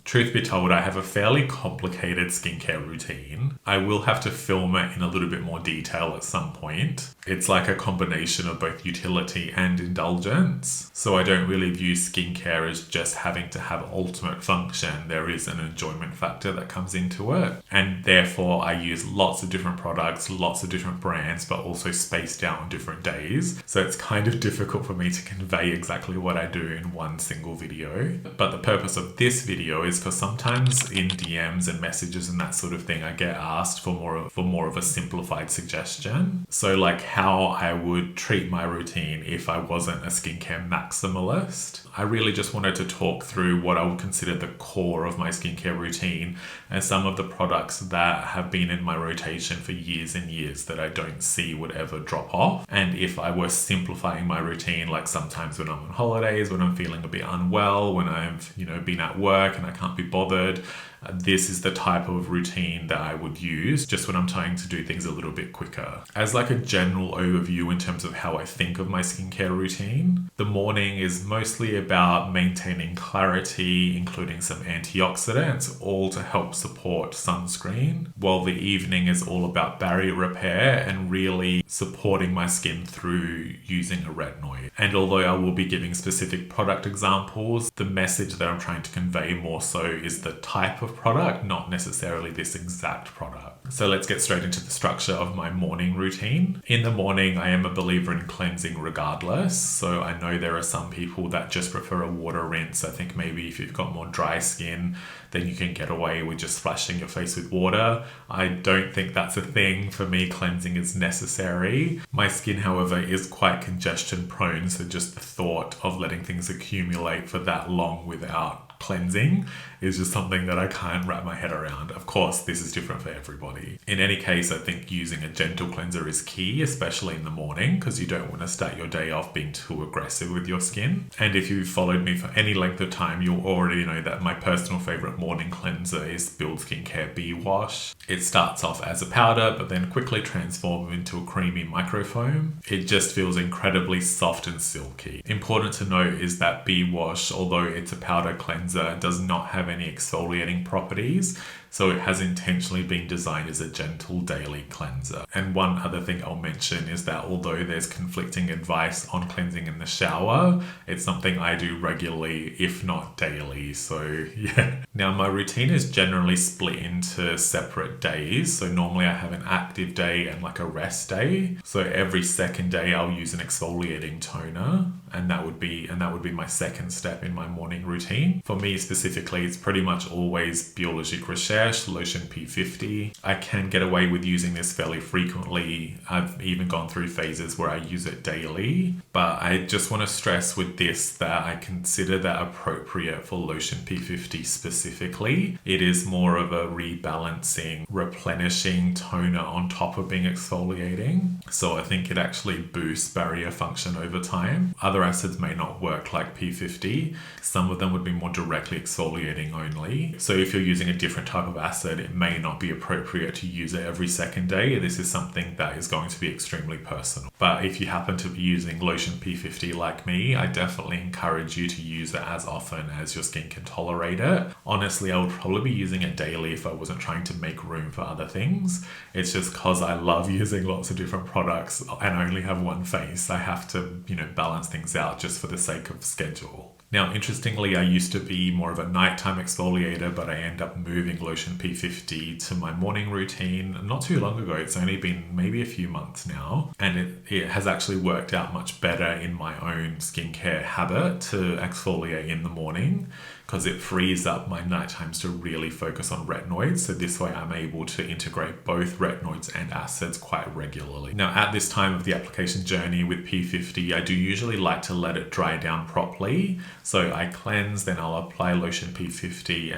Truth be told, I have a fairly complicated skincare routine. I will have to film it in a little bit more detail at some point. It's like a combination of both utility and indulgence. So I don't really view skincare as just having to have ultimate function. There is an enjoyment factor that comes into it. And therefore I use lots of different products, lots of different brands, but also spaced out on different days. So it's kind of difficult for me to convey exactly what I do in one single video. But the purpose of this video is because sometimes in DMs and messages and that sort of thing, I get asked for more of a simplified suggestion. So like how I would treat my routine if I wasn't a skincare maximalist. I really just wanted to talk through what I would consider the core of my skincare routine and some of the products that have been in my rotation for years and years that I don't see would ever drop off. And if I were simplifying my routine, like sometimes when I'm on holidays, when I'm feeling a bit unwell, when I've, been at work and I can't be bothered, this is the type of routine that I would use just when I'm trying to do things a little bit quicker. As like a general overview in terms of how I think of my skincare routine, the morning is mostly about maintaining clarity, including some antioxidants, all to help support sunscreen, while the evening is all about barrier repair and really supporting my skin through using a retinoid. And although I will be giving specific product examples, the message that I'm trying to convey more so is the type of product, not necessarily this exact product. So let's get straight into the structure of my morning routine. In the morning, I am a believer in cleansing regardless. So I know there are some people that just prefer a water rinse. I think maybe if you've got more dry skin, then you can get away with just splashing your face with water. I don't think that's a thing. For me, cleansing is necessary. My skin, however, is quite congestion prone. So just the thought of letting things accumulate for that long without cleansing is just something that I can't wrap my head around. Of course, this is different for everybody. In any case, I think using a gentle cleanser is key, especially in the morning, because you don't want to start your day off being too aggressive with your skin. And if you've followed me for any length of time, you'll already know that my personal favorite morning cleanser is Build Skincare Bee Wash. It starts off as a powder, but then quickly transforms into a creamy microfoam. It just feels incredibly soft and silky. Important to note is that Bee Wash, although it's a powder cleanser, does not have any exfoliating properties, so it has intentionally been designed as a gentle daily cleanser. And one other thing I'll mention is that although there's conflicting advice on cleansing in the shower, it's something I do regularly, if not daily. So yeah. Now my routine is generally split into separate days. So normally I have an active day and like a rest day. So every second day I'll use an exfoliating toner, and that would be my second step in my morning routine. For me specifically, it's pretty much always Biologique Recherche Lotion P50. I can get away with using this fairly frequently. I've even gone through phases where I use it daily, but I just want to stress with this that I consider that appropriate for Lotion P50 specifically. It is more of a rebalancing, replenishing toner on top of being exfoliating. So I think it actually boosts barrier function over time. Other acids may not work like P50. Some of them would be more directly exfoliating only. So if you're using a different type of acid, it may not be appropriate to use it every second day. This is something that is going to be extremely personal. But if you happen to be using Lotion P50 like me, I definitely encourage you to use it as often as your skin can tolerate it. Honestly, I would probably be using it daily if I wasn't trying to make room for other things. It's just because I love using lots of different products and I only have one face. I have to, balance things out just for the sake of schedule. Now, interestingly, I used to be more of a nighttime exfoliator, but I end up moving Lotion P50 to my morning routine not too long ago. It's only been maybe a few months now, and it has actually worked out much better in my own skincare habit to exfoliate in the morning, because it frees up my night times to really focus on retinoids. So this way I'm able to integrate both retinoids and acids quite regularly. Now at this time of the application journey with P50, I do usually like to let it dry down properly. So I cleanse, then I'll apply Lotion P50,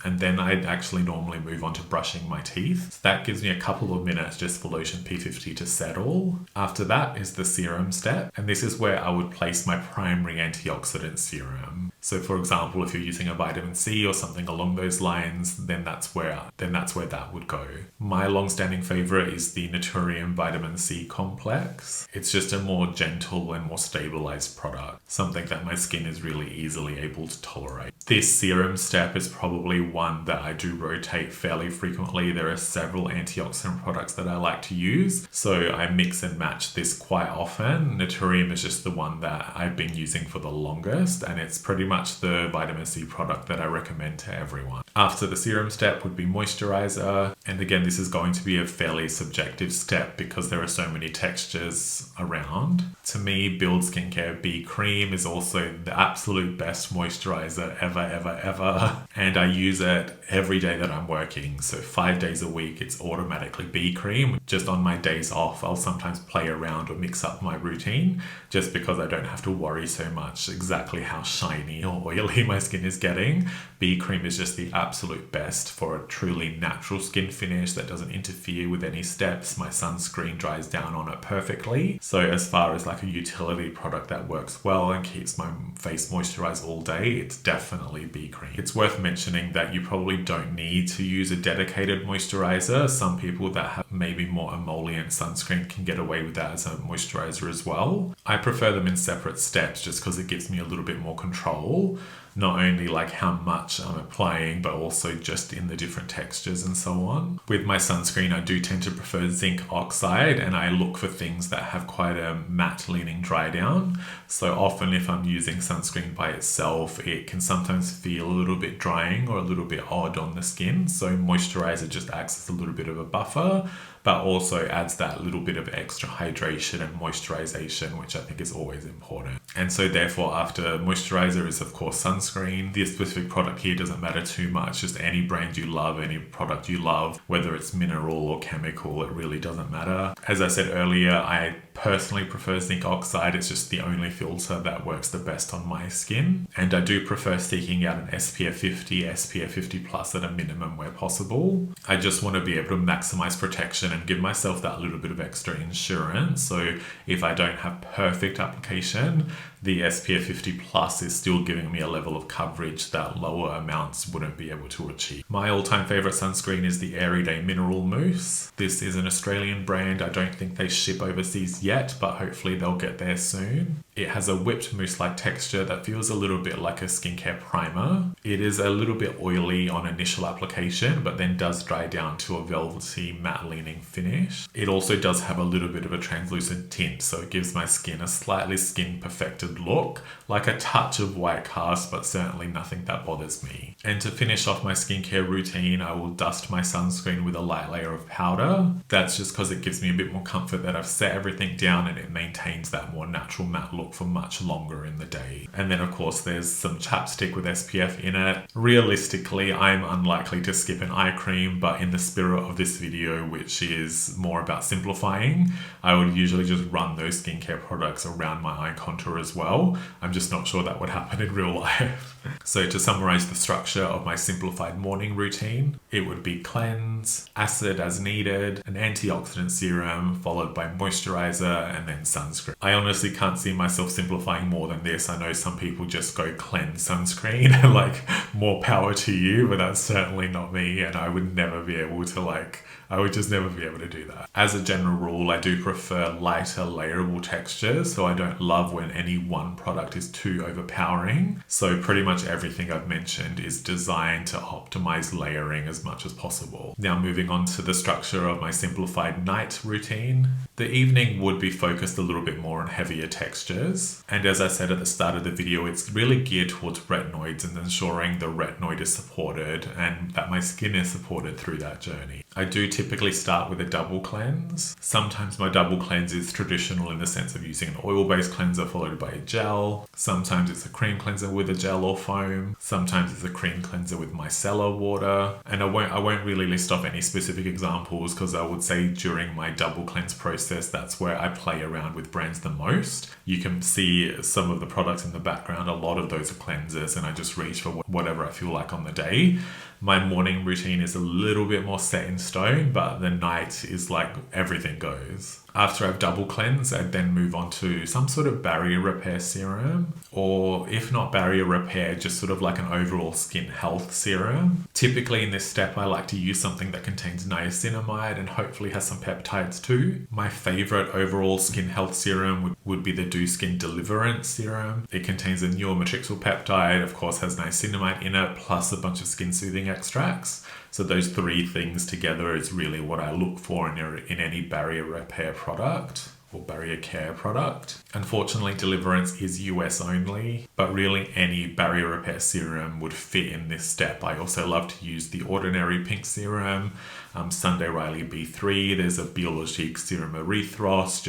and then I'd actually normally move on to brushing my teeth. So that gives me a couple of minutes just for Lotion P50 to settle. After that is the serum step, and this is where I would place my primary antioxidant serum. So for example, if you're using a vitamin C or something along those lines, then that's where that would go. My long-standing favorite is the Naturium Vitamin C Complex. It's just a more gentle and more stabilized product, something that my skin is really easily able to tolerate. This serum step is probably one that I do rotate fairly frequently. There are several antioxidant products that I like to use, so I mix and match this quite often. Naturium is just the one that I've been using for the longest, and it's pretty much the vitamin C product that I recommend to everyone. After the serum step would be moisturizer, and again, this is going to be a fairly subjective step because there are so many textures around. To me, Build Skincare B Cream is also the absolute best moisturizer ever, and I use it every day that I'm working. So 5 days a week, it's automatically B Cream. Just on my days off, I'll sometimes play around or mix up my routine just because I don't have to worry so much exactly how shiny or oily my skin is getting. B Cream is just the absolute best for a truly natural skin finish that doesn't interfere with any steps. My sunscreen dries down on it perfectly. So as far as like a utility product that works well and keeps my face moisturized all day, it's definitely B Cream. It's worth mentioning that you probably don't need to use a dedicated moisturizer. Some people that have maybe more emollient sunscreen can get away with that as a moisturizer as well. I prefer them in separate steps just because it gives me a little bit more control. Not only like how much I'm applying, but also just in the different textures and so on. With my sunscreen, I do tend to prefer zinc oxide, and I look for things that have quite a matte leaning dry down. So often if I'm using sunscreen by itself, it can sometimes feel a little bit drying or a little bit odd on the skin. So moisturizer just acts as a little bit of a buffer, but also adds that little bit of extra hydration and moisturization, which I think is always important. And so therefore, after moisturizer is of course sunscreen. The specific product here doesn't matter too much, just any brand you love, any product you love, whether it's mineral or chemical, it really doesn't matter. As I said earlier, I personally prefer zinc oxide. It's just the only filter that works the best on my skin. And I do prefer seeking out an SPF 50, SPF 50 plus at a minimum where possible. I just want to be able to maximize protection and give myself that little bit of extra insurance. So if I don't have perfect application, the SPF 50 plus is still giving me a level of coverage that lower amounts wouldn't be able to achieve. My all-time favorite sunscreen is the Everyday Mineral Mousse. This is an Australian brand. I don't think they ship overseas yet, but hopefully they'll get there soon. It has a whipped mousse-like texture that feels a little bit like a skincare primer. It is a little bit oily on initial application, but then does dry down to a velvety matte leaning finish. It also does have a little bit of a translucent tint, so it gives my skin a slightly skin perfected look, like a touch of white cast, but certainly nothing that bothers me. And to finish off my skincare routine, I will dust my sunscreen with a light layer of powder. That's just because it gives me a bit more comfort that I've set everything down and it maintains that more natural matte look for much longer in the day. And then of course there's some chapstick with SPF in it. Realistically, I'm unlikely to skip an eye cream, but in the spirit of this video, which is more about simplifying, I would usually just run those skincare products around my eye contour as well. I'm just not sure that would happen in real life. So to summarize the structure of my simplified morning routine, it would be cleanse, acid as needed, an antioxidant serum, followed by moisturizer, and then sunscreen. I honestly can't see myself simplifying more than this. I know some people just go cleanse sunscreen, like more power to you, but that's certainly not me, and I would never be able to I would just never be able to do that. As a general rule, I do prefer lighter layerable textures, so I don't love when any one product is too overpowering. So pretty much everything I've mentioned is designed to optimize layering as much as possible. Now moving on to the structure of my simplified night routine. The evening would be focused a little bit more on heavier textures. And as I said at the start of the video, it's really geared towards retinoids and ensuring the retinoid is supported and that my skin is supported through that journey. I do typically start with a double cleanse. Sometimes my double cleanse is traditional in the sense of using an oil-based cleanser followed by a gel. Sometimes it's a cream cleanser with a gel or foam. Sometimes it's a cream cleanser with micellar water. And I won't really list off any specific examples because I would say during my double cleanse process, that's where I play around with brands the most. You can see some of the products in the background. A lot of those are cleansers and I just reach for whatever I feel like on the day. My morning routine is a little bit more set in stone, but the night is like everything goes. After I've double cleansed, I'd then move on to some sort of barrier repair serum, or if not barrier repair, just sort of like an overall skin health serum. Typically in this step, I like to use something that contains niacinamide and hopefully has some peptides too. My favorite overall skin health serum would be the Do Skin Deliverance serum. It contains a neuromatrixyl peptide, of course has niacinamide in it, plus a bunch of skin soothing extracts. So those three things together is really what I look for in any barrier repair product or barrier care product. Unfortunately, Deliverance is US only, but really any barrier repair serum would fit in this step. I also love to use the Ordinary Pink Serum, Sunday Riley B3, there's a Biologique Serum Erythros,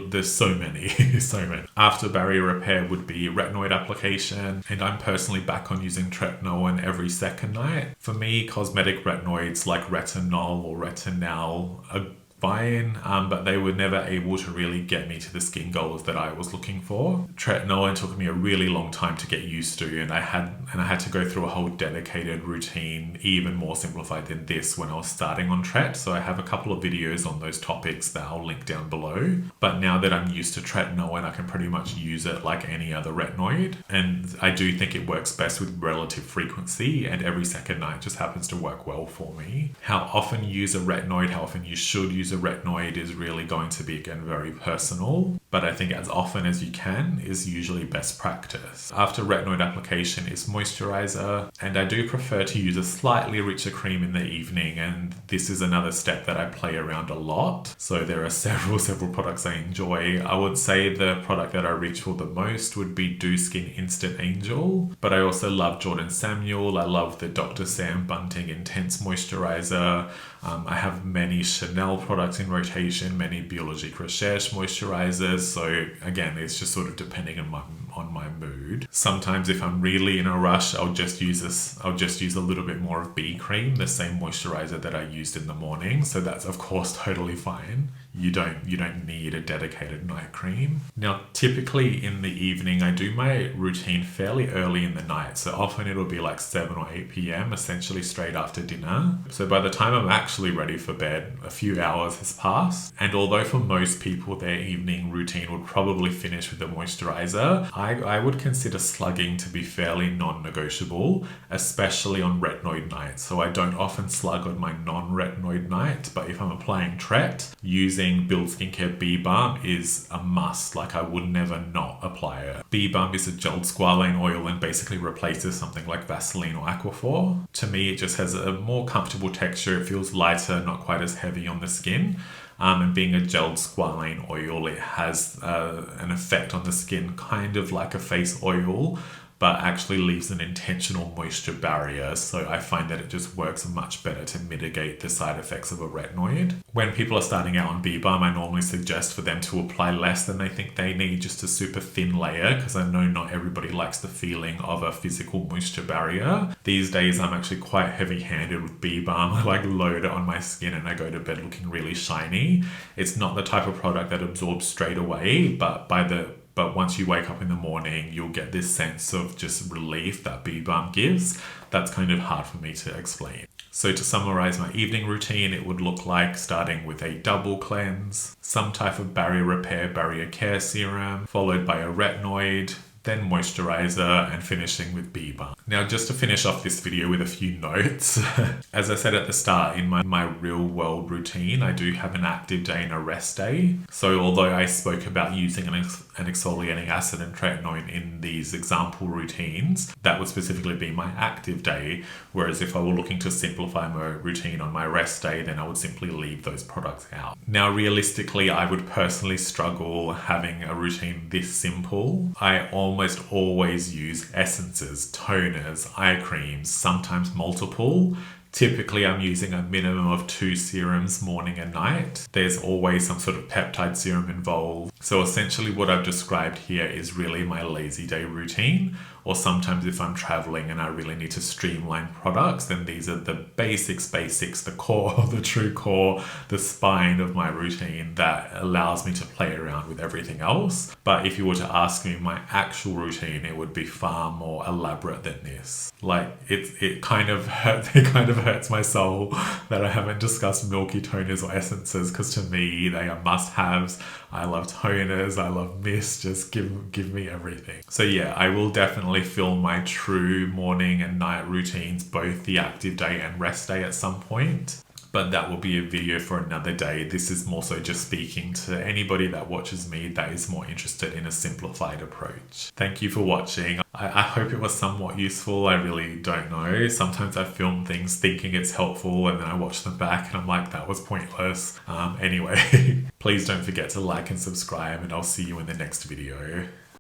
there's so many, so many. After barrier repair would be retinoid application, and I'm personally back on using tretinoin every second night. For me, cosmetic retinoids like retinol or retinal are fine, but they were never able to really get me to the skin goals that I was looking for. Tretinoin took me a really long time to get used to, and I had to go through a whole dedicated routine, even more simplified than this when I was starting on Tret. So I have a couple of videos on those topics that I'll link down below. But now that I'm used to tretinoin, I can pretty much use it like any other retinoid. And I do think it works best with relative frequency, and every second night just happens to work well for me. How often you use a retinoid, how often you should use a retinoid is really going to be, again, very personal, but I think as often as you can is usually best practice. After retinoid application is moisturizer, and I do prefer to use a slightly richer cream in the evening, and this is another step that I play around a lot. So there are several products I enjoy. I would say the product that I reach for the most would be Do Skin Instant Angel, but I also love Jordan Samuel. I love the Dr. Sam Bunting Intense Moisturizer. I have many Chanel products in rotation, many Biologique Recherche moisturizers. So again, it's just sort of depending on my mood. Sometimes if I'm really in a rush, I'll just use a little bit more of B cream, the same moisturizer that I used in the morning. So that's of course totally fine. You don't need a dedicated night cream. Now, typically in the evening, I do my routine fairly early in the night. So often it'll be like 7 or 8 p.m, essentially straight after dinner. So by the time I'm actually ready for bed, a few hours has passed. And although for most people their evening routine would probably finish with a moisturizer, I would consider slugging to be fairly non-negotiable, especially on retinoid nights. So I don't often slug on my non-retinoid night, but if I'm applying Tret, using Build Skincare b-balm is a must. Like, I would never not apply it. B-balm is a gelled squalane oil and basically replaces something like Vaseline or Aquaphor. To me, it just has a more comfortable texture. It feels lighter, not quite as heavy on the skin. And being a gelled squalane oil, it has an effect on the skin kind of like a face oil, but actually leaves an intentional moisture barrier. So I find that it just works much better to mitigate the side effects of a retinoid. When people are starting out on b-balm, I normally suggest for them to apply less than they think they need, just a super thin layer, because I know not everybody likes the feeling of a physical moisture barrier. These days, I'm actually quite heavy-handed with b-balm. I like load it on my skin and I go to bed looking really shiny. It's not the type of product that absorbs straight away, but once you wake up in the morning, you'll get this sense of just relief that b-balm gives. That's kind of hard for me to explain. So to summarize my evening routine, it would look like starting with a double cleanse, some type of barrier repair, barrier care serum, followed by a retinoid, then moisturizer, and finishing with b-balm. Now, just to finish off this video with a few notes, as I said at the start, in my real world routine, I do have an active day and a rest day. So although I spoke about using an exfoliating acid and tretinoin in these example routines, that would specifically be my active day. Whereas if I were looking to simplify my routine on my rest day, then I would simply leave those products out. Now, realistically, I would personally struggle having a routine this simple. I almost always use essences, toners, eye creams, sometimes multiple. Typically, I'm using a minimum of 2 serums morning and night. There's always some sort of peptide serum involved. So essentially what I've described here is really my lazy day routine. Or sometimes if I'm traveling and I really need to streamline products, then these are the basics, the core, the true core, the spine of my routine that allows me to play around with everything else. But if you were to ask me my actual routine, it would be far more elaborate than this. Like it kind of hurts my soul that I haven't discussed milky toners or essences, because to me they are must-haves. I love toners, I love mist, just give me everything. So yeah, I will definitely film my true morning and night routines, both the active day and rest day at some point. But that will be a video for another day. This is more so just speaking to anybody that watches me that is more interested in a simplified approach. Thank you for watching. I hope it was somewhat useful. I really don't know. Sometimes I film things thinking it's helpful and then I watch them back and I'm like, that was pointless. Anyway, please don't forget to like and subscribe, and I'll see you in the next video.